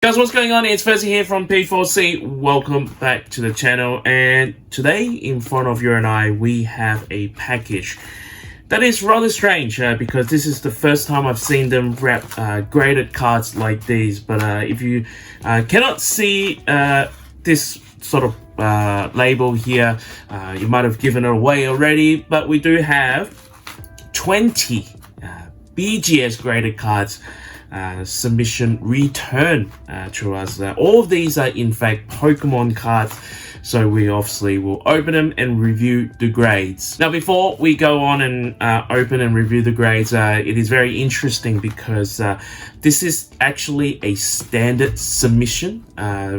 Guys, what's going on? It's Percy here from P4C. Welcome back to the channel, and today in front of you and I we have a package that is rather strange because this is the first time I've seen them wrap graded cards like these. But if you cannot see this sort of label here, you might have given it away already, but we do have 20 BGS graded cards submission return to us. All of these are in fact Pokemon cards, so we obviously will open them and review the grades. Now before we go on and open and review the grades, it is very interesting because this is actually a standard submission,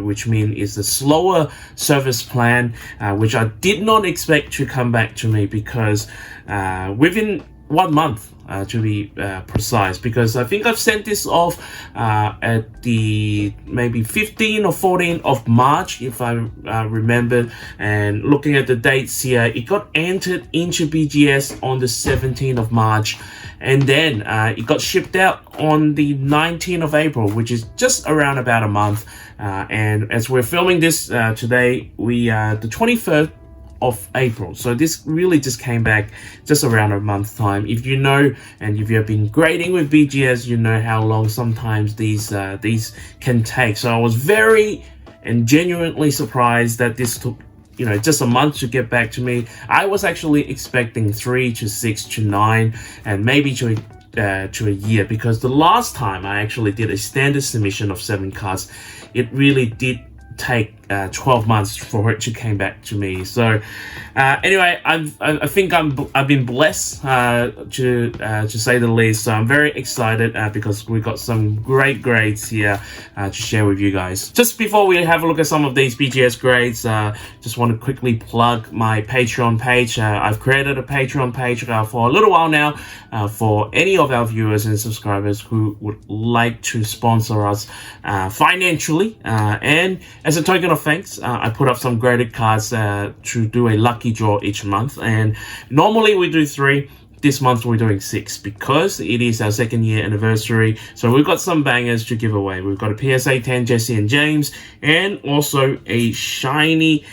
which means it's a slower service plan, which I did not expect to come back to me because within 1 month to be precise, because I think I've sent this off at the maybe 15th or 14th of March if I remember, and looking at the dates here, it got entered into BGS on the 17th of March, and then it got shipped out on the 19th of April, which is just around about a month, and as we're filming this today, we the 23rd of April, so this really just came back just around a month's time. If you know, and if you have been grading with BGS, you know how long sometimes these can take. So I was very and genuinely surprised that this took, you know, just a month to get back to me. I was actually expecting 3 to 6 to 9 and maybe to a year, because the last time I actually did a standard submission of 7 cards, it really did take 12 months for it to came back to me. So anyway, I think I've been blessed to say the least. So I'm very excited because we got some great grades here to share with you guys. Just before we have a look at some of these BGS grades, just want to quickly plug my Patreon page. I've created a Patreon page for a little while now for any of our viewers and subscribers who would like to sponsor us financially, and as a token of thanks, I put up some graded cards to do a lucky draw each month, and normally we do 3. This month we're doing 6 because it is our 2nd year anniversary. So we've got some bangers to give away. We've got a PSA 10 Jesse and James, and also a shiny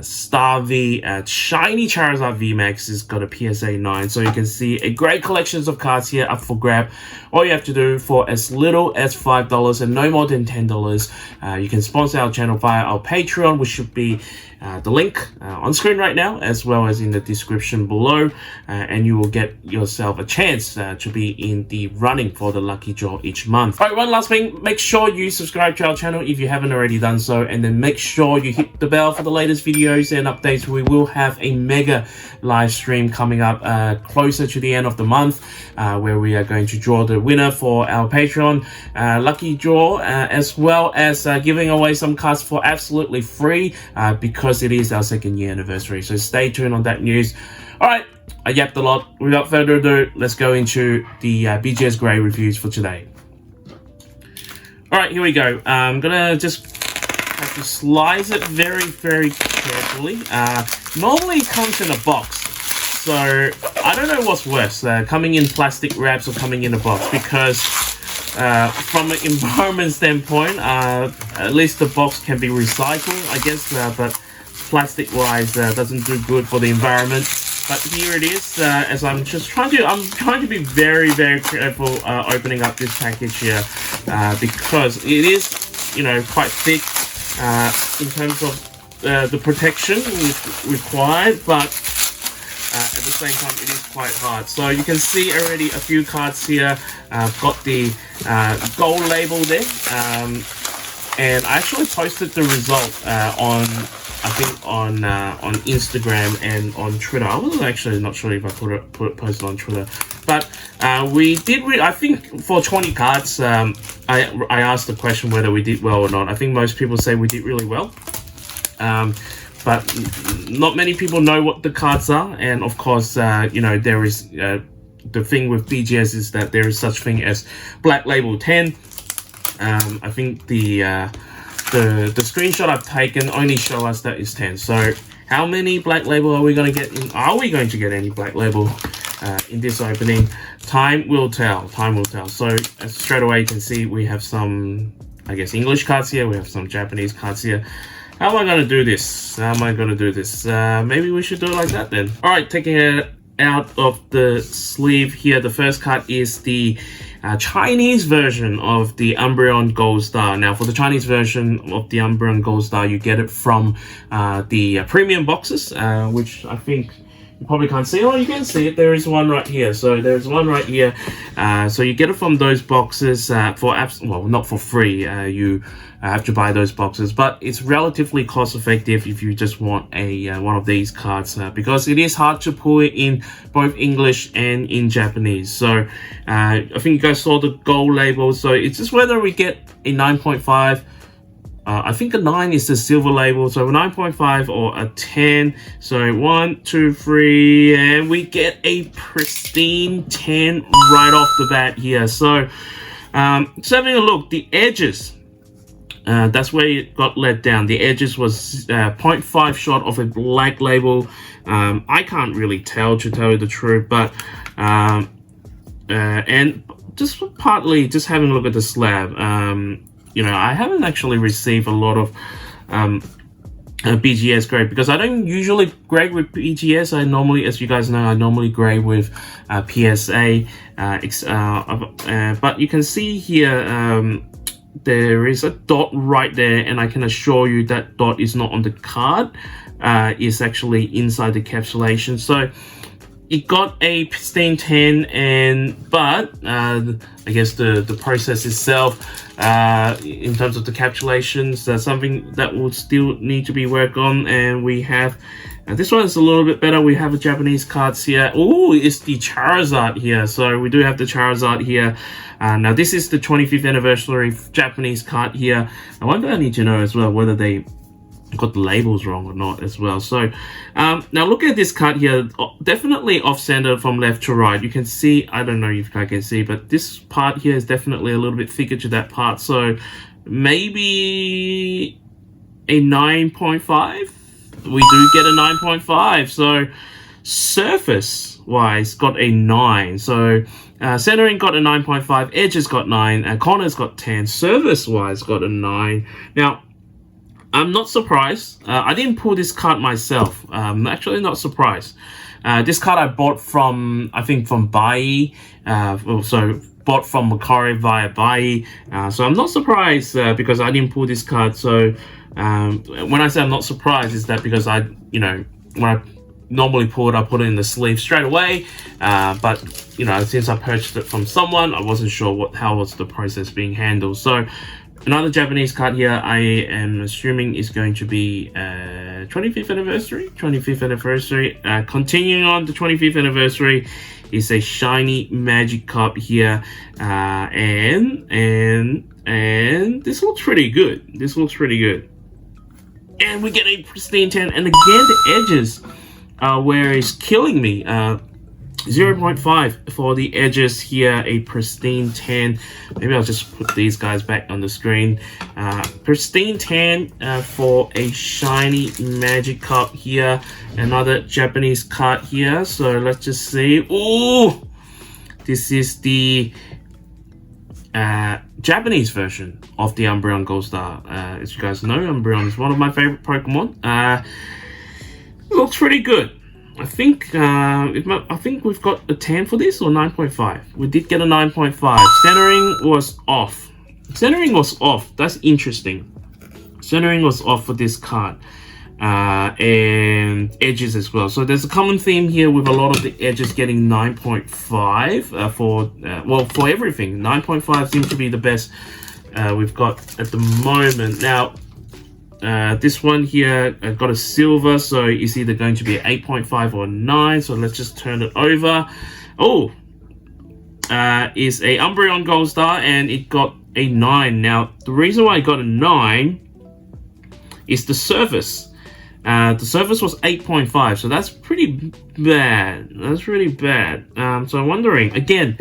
Star V, shiny Charizard VMAX has got a PSA 9. So you can see a great collections of cards here up for grab. All you have to do for as little as $5 and no more than $10, you can sponsor our channel via our Patreon, which should be the link on screen right now, as well as in the description below, and you will get yourself a chance to be in the running for the lucky draw each month. All right, one last thing, make sure you subscribe to our channel if you haven't already done so, and then make sure you hit the bell for the latest videos and updates. We will have a mega live stream coming up closer to the end of the month, where we are going to draw the winner for our Patreon lucky draw, as well as giving away some cards for absolutely free because it is our 2nd year anniversary. So stay tuned on that news. All right, I yapped a lot. Without further ado, let's go into the BGS grade reviews for today. All right, here we go. I'm gonna just have to slice it very, very carefully. Normally it comes in a box, so I don't know what's worse, coming in plastic wraps or coming in a box, because from an environment standpoint, at least the box can be recycled, I guess, but plastic wise doesn't do good for the environment. But here it is, as I'm trying to be very, very careful opening up this package here, because it is, you know, quite thick in terms of the protection required, but at the same time it is quite hard. So you can see already a few cards here. I've got the gold label there, and I actually posted the result on, I think, on Instagram and on Twitter. I wasn't actually not sure if I posted on Twitter, but we did. I think for 20 cards, I asked the question whether we did well or not. I think most people say we did really well, but not many people know what the cards are. And of course, you know, there is the thing with BGS is that there is such thing as Black Label 10. I think the screenshot I've taken only show us that it's 10. So how many Black Label are we going to get in? Are we going to get any Black Label in this opening? Time will tell. Time will tell. So straight away you can see we have some I guess, English cards here. We have some Japanese cards here. How am I going to do this? Maybe we should do it like that then. All right, taking it out of the sleeve here. The first card is the Chinese version of the Umbreon Gold Star. Now, for the Chinese version of the Umbreon Gold Star, you get it from the premium boxes, which I think you probably can't see. Oh, you can see it. There is one right here. So there's one right here. So you get it from those boxes well, not for free. You have to buy those boxes, but it's relatively cost effective if you just want a one of these cards, because it is hard to pull it in both English and in Japanese. So I think you guys saw the gold label. So it's just whether we get a 9.5. I think a 9 is the silver label, so a 9.5 or a 10. So 1, 2, 3, and we get a pristine 10 right off the bat here. So just having a look, the edges, that's where it got let down. The edges was 0.5 short of a black label. I can't really tell, to tell you the truth, but and just partly just having a look at the slab. You know, I haven't actually received a lot of BGS grade because I don't usually grade with BGS. I normally, as you guys know, I normally grade with PSA. But you can see here, there is a dot right there, and I can assure you that dot is not on the card. It's actually inside the encapsulation. So it got a pristine 10, but I guess the process itself, in terms of the encapsulations, that's something that will still need to be worked on. And we have this one is a little bit better. We have the Japanese cards here. Oh, it's the Charizard here. So we do have the Charizard here. Now this is the 25th anniversary Japanese card here. I wonder, I need to know as well whether they got the labels wrong or not as well. So now look at this card here, definitely off-center from left to right. You can see, I don't know if I can see, but this part here is definitely a little bit thicker to that part. So maybe a 9.5. We do get a 9.5. So surface wise got a 9. So centering got a 9.5, edges got 9, corners got 10, surface wise got a 9. Now I'm not surprised. I didn't pull this card myself. I'm actually not surprised. This card I bought from, I think, from Bai. So bought from Macquarie via Bai. So I'm not surprised because I didn't pull this card. So when I say I'm not surprised, is that because I, you know, when I normally pull it, I put it in the sleeve straight away. But you know, since I purchased it from someone, I wasn't sure how was the process being handled. So another Japanese card here, I am assuming is going to be 25th anniversary. 25th anniversary. Continuing on the 25th anniversary is a shiny Magic Cup here, and this looks pretty good. This looks pretty good. And we get a pristine 10, and again the edges where it's killing me. 0.5 for the edges here, a pristine 10. Maybe I'll just put these guys back on the screen. Pristine 10 for a shiny Magic Cup here. Another Japanese card here. So let's just see. Oh, this is the Japanese version of the Umbreon Gold Star. As you guys know, Umbreon is one of my favorite Pokemon. Looks pretty good. I think we've got a 10 for this, or 9.5. We did get a 9.5. Centering was off. Centering was off. That's interesting. Centering was off for this card. And edges as well. So there's a common theme here with a lot of the edges getting 9.5 for everything. 9.5 seems to be the best we've got at the moment. Now, this one here got a silver, so it's either going to be 8.5 or 9. So let's just turn it over. Oh, is a Umbreon Gold Star, and it got a 9. Now the reason why I got a 9 is the surface. The surface was 8.5, so that's pretty bad. That's really bad. So I'm wondering again.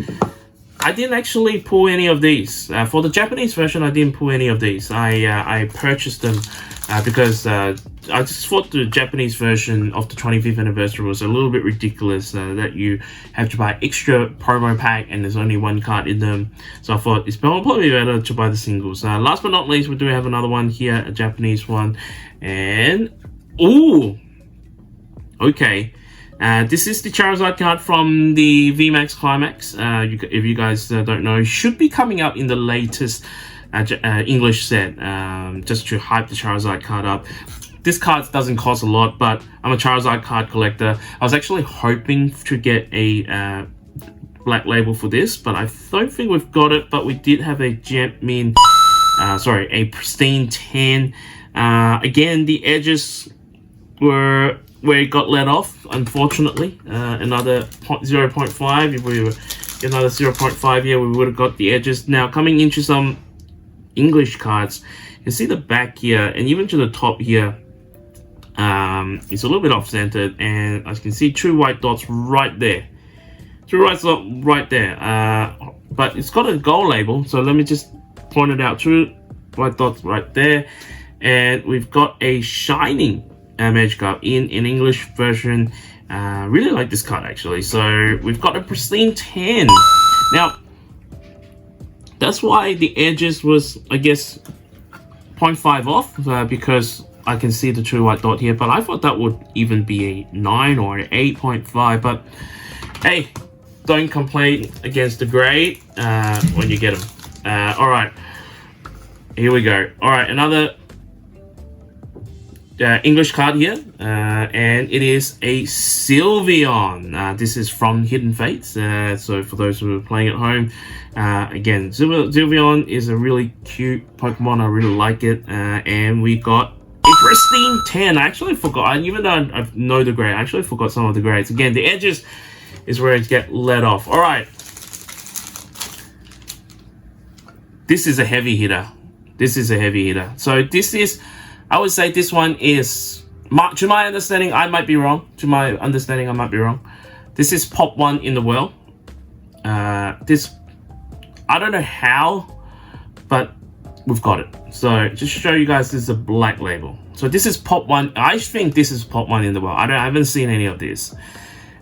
I didn't actually pull any of these. For the Japanese version, I didn't pull any of these. I purchased them because I just thought the Japanese version of the 25th anniversary was a little bit ridiculous, that you have to buy extra promo pack and there's only one card in them. So I thought it's probably better to buy the singles. Last but not least, we do have another one here, a Japanese one, and ooh, okay. This is the Charizard card from the VMAX Climax. If you guys don't know, should be coming up in the latest English set, just to hype the Charizard card up. This card doesn't cost a lot, but I'm a Charizard card collector. I was actually hoping to get a black label for this, but I don't think we've got it. But we did have a a pristine 10. Again, the edges were where it got let off, unfortunately. Another 0.5. If we were another 0.5 here, we would have got the edges. Now, coming into some English cards, you can see the back here, and even to the top here, it's a little bit off-centered, and as you can see, 2 white dots right there. 2 white dots right there. But it's got a gold label, so let me just point it out. 2 white dots right there, and we've got a shining Magic card in an English version. Really like this card actually. So we've got a pristine 10. Now that's why the edges was, I guess, 0.5 off, because I can see the 2 white dot here, but I thought that would even be a 9 or an 8.5. But hey, don't complain against the grade when you get them. All right, here we go. All right, another English card here, and it is a Sylveon. This is from Hidden Fates, so for those who are playing at home, again, Sylveon is a really cute Pokemon. I really like it, and we got a pristine 10. I actually forgot, even though I know the grade, I actually forgot some of the grades. Again, the edges is where it get let off. All right, this is a heavy hitter. This is a heavy hitter. So this is, I would say this one is, to my understanding, I might be wrong. To my understanding, I might be wrong. This is Pop 1 in the world. This, I don't know how, but we've got it. So just to show you guys, this is a black label. So this is Pop 1. I think this is Pop 1 in the world. I haven't seen any of this.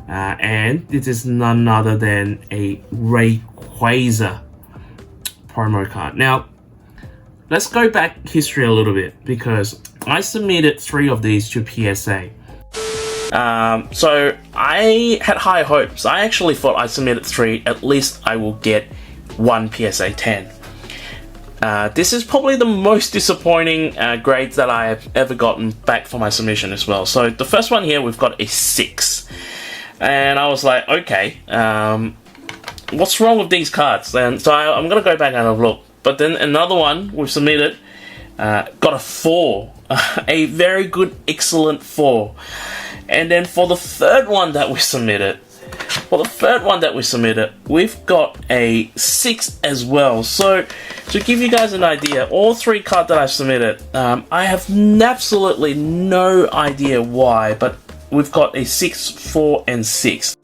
And this is none other than a Rayquaza promo card. Now, let's go back history a little bit, because I submitted 3 of these to PSA. So I had high hopes. I actually thought I submitted 3, at least I will get 1 PSA 10. This is probably the most disappointing grades that I have ever gotten back for my submission as well. So the first one here, we've got a 6. And I was like, okay, what's wrong with these cards? And so I'm going to go back and have a look. But then another one we've submitted got a 4, a very good, excellent 4. And then for the third one that we submitted, we've got a 6 as well. So to give you guys an idea, all 3 cards that I've submitted, I have absolutely no idea why, but we've got a 6, 4, and 6.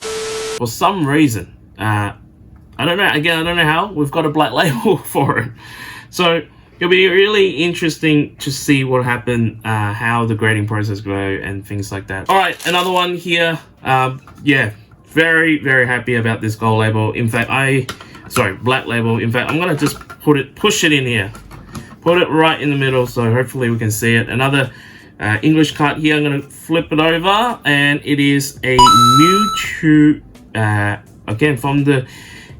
For some reason, I don't know. Again, I don't know how. We've got a black label for it. So it'll be really interesting to see what happened, how the grading process go and things like that. All right, another one here. Yeah, very, very happy about this gold label. In fact, black label. In fact, I'm gonna just push it in here. Put it right in the middle, so hopefully we can see it. Another English card here. I'm gonna flip it over, and it is a Mewtwo, again, from the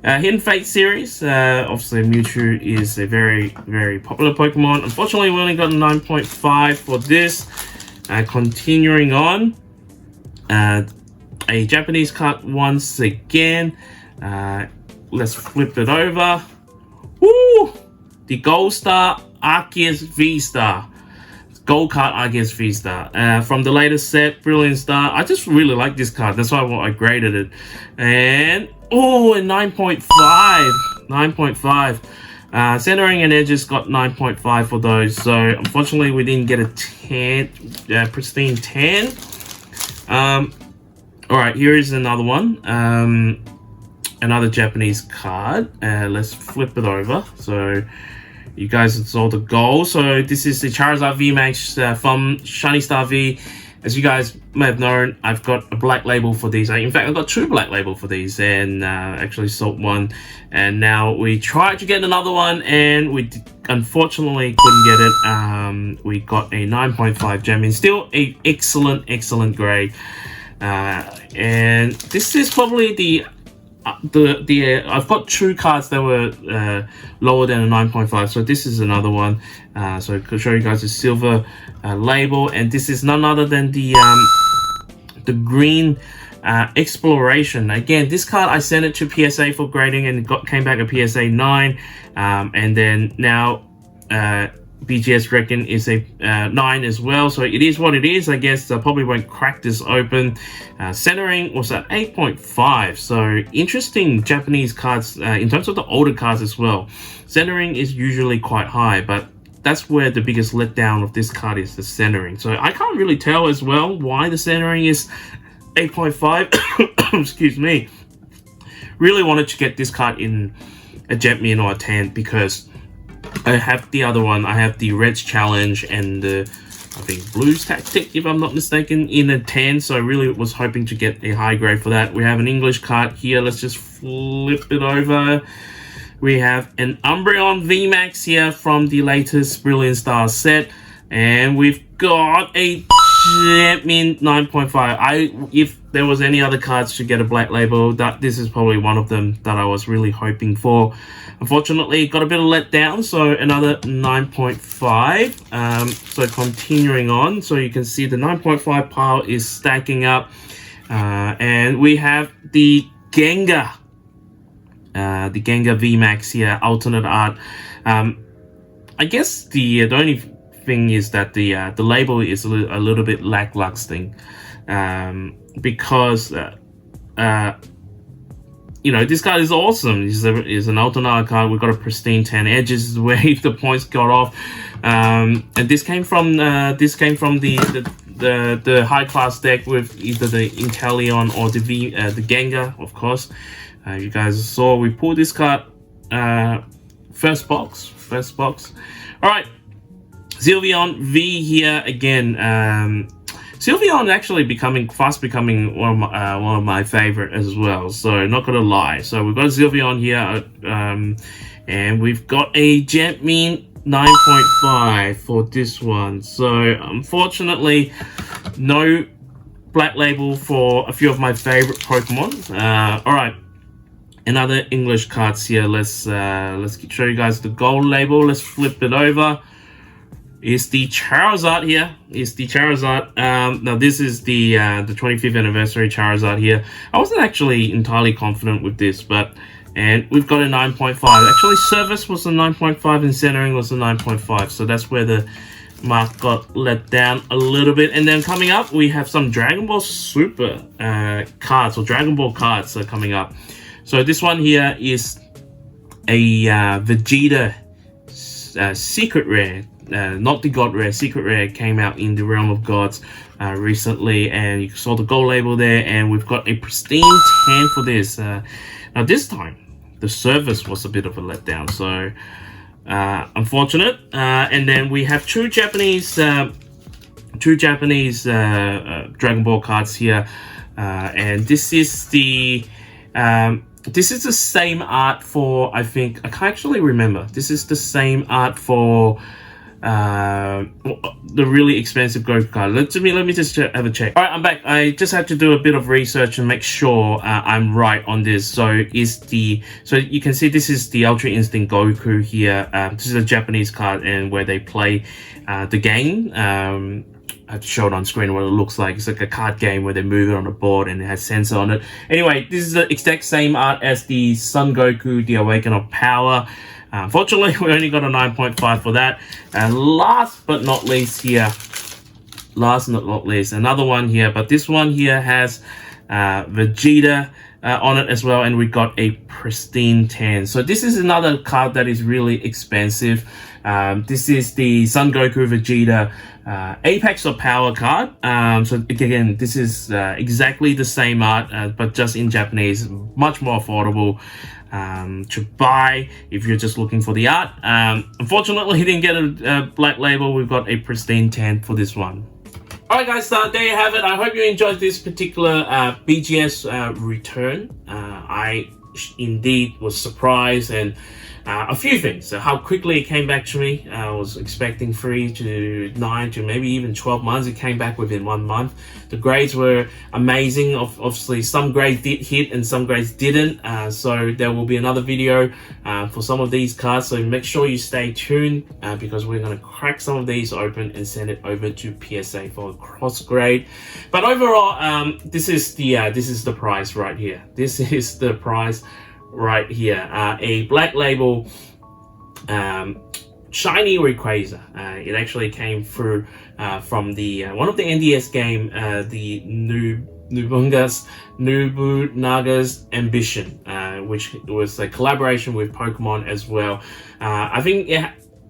Hidden Fate series. Obviously Mewtwo is a very, very popular Pokemon. Unfortunately, we only got a 9.5 for this. Continuing on, a Japanese card once again. Let's flip it over. Woo! The Gold Star Arceus V-Star. Gold card Arceus V-Star. From the latest set, Brilliant Star. I just really like this card. That's why I graded it. And oh, a 9.5. 9.5. Centering and edges got 9.5 for those. So unfortunately, we didn't get a 10, pristine 10. All right, here is another one. Another Japanese card. Let's flip it over. So You guys saw the goal. So this is the Charizard VMAX from Shiny Star V. As you guys may have known, I've got a black label for these. In fact, I've got 2 black label for these, and actually sold one. And now we tried to get another one, and we unfortunately couldn't get it. We got a 9.5 gem in, still a excellent grade. And this is probably the I've got 2 cards that were lower than a 9.5, so this is another one. So I could show you guys the silver label, and this is none other than the green exploration. Again, this card I sent it to PSA for grading, and came back a PSA 9, and then now BGS reckon is a 9 as well, so it is what it is. I guess I probably won't crack this open. Centering was at 8.5, so interesting Japanese cards in terms of the older cards as well. Centering is usually quite high, but that's where the biggest letdown of this card is, the centering. So I can't really tell as well why the centering is 8.5. Excuse me. Really wanted to get this card in a Jetmin or a 10, because I have the other one. I have the Reds Challenge and the, I think, Blues Tactic, if I'm not mistaken, in a 10. So I really was hoping to get a high grade for that. We have an English card here. Let's just flip it over. We have an Umbreon VMAX here from the latest Brilliant Stars set. And we've got a Jetmin 9.5. If there was any other cards to get a black label, this is probably one of them that I was really hoping for. Unfortunately, got a bit of letdown, so another 9.5. So continuing on, so you can see the 9.5 pile is stacking up, and we have the Gengar VMAX here, alternate art. I guess the only thing is that the label is a little bit lackluster, because you know, this card is awesome. Is an alternate card. We've got a pristine 10 edges where the points got off, and this came from the high class deck with either the Inteleon or the Gengar, of course. You guys saw we pulled this card first box. All right, Sylveon V here again. Sylveon actually fast becoming one of my favorite as well, so not gonna lie. So we've got Sylveon here, and we've got a Jetmin 9.5 for this one. So unfortunately, no black label for a few of my favorite Pokemon. All right, another English cards here. Let's show you guys the gold label. Let's flip it over. Is the Charizard here. Is the Charizard. Now this is the 25th anniversary Charizard here. I wasn't actually entirely confident with this, and we've got a 9.5. Actually, service was a 9.5 and centering was a 9.5. So that's where the mark got let down a little bit. And then coming up, we have some Dragon Ball Super cards, or Dragon Ball cards are coming up. So this one here is a Vegeta secret rare. Not the God Rare, Secret Rare came out in the Realm of Gods recently, and you saw the gold label there, and we've got a pristine 10 for this. Now this time, the service was a bit of a letdown, so unfortunate. And then we have two Japanese Dragon Ball cards here, and this is the same art for, I think, I can't actually remember. This is the same art for the really expensive Goku card. Let me just have a check. All right, I'm back. I just had to do a bit of research and make sure I'm right on this. So you can see this is the Ultra Instinct Goku here. This is a Japanese card, and where they play the game. I have to show it on screen what it looks like. It's like a card game where they move it on a board and it has sensor on it. Anyway, this is the exact same art as the Sun Goku, the Awaken of Power. Unfortunately, we only got a 9.5 for that. And last but not least here, another one here, but this one here has Vegeta on it as well, and we got a pristine 10. So this is another card that is really expensive. This is the Son Goku Vegeta Apex or Power card. So again, this is exactly the same art, but just in Japanese, much more affordable to buy if you're just looking for the art. Unfortunately, he didn't get a black label. We've got a pristine 10 for this one. Alright guys, there you have it. I hope you enjoyed this particular BGS return. I indeed was surprised, and a few things. So how quickly it came back to me. I was expecting 3 to 9 to maybe even 12 months. It came back within 1 month. The grades were amazing. Obviously, some grades did hit and some grades didn't. So there will be another video for some of these cards. So make sure you stay tuned because we're going to crack some of these open and send it over to PSA for a cross grade. But overall, this is the price right here. This is the price right here. A black label shiny Rayquaza. It actually came through from the one of the NDS game, the Nobunaga's Ambition, which was a collaboration with Pokemon as well. I think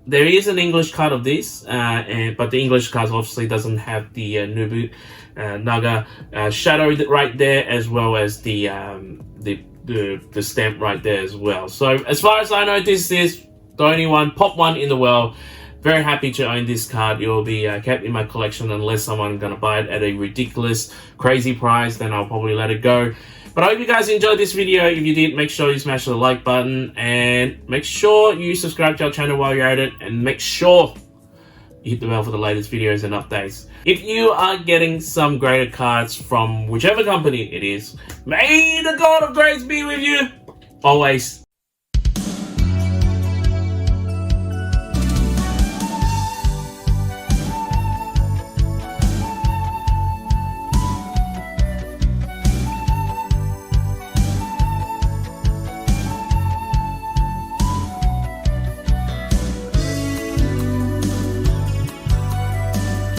there is an English card of this, but the English card obviously doesn't have the Nobunaga shadow right there, as well as the stamp right there as well. So as far as I know, this is the only one, pop one in the world. Very happy to own this card. It will be kept in my collection unless someone's gonna buy it at a ridiculous, crazy price. Then I'll probably let it go. But I hope you guys enjoyed this video. If you did, make sure you smash the like button and make sure you subscribe to our channel while you're at it, and make sure you hit the bell for the latest videos and updates. If you are getting some graded cards from whichever company it is, may the God of grades be with you always.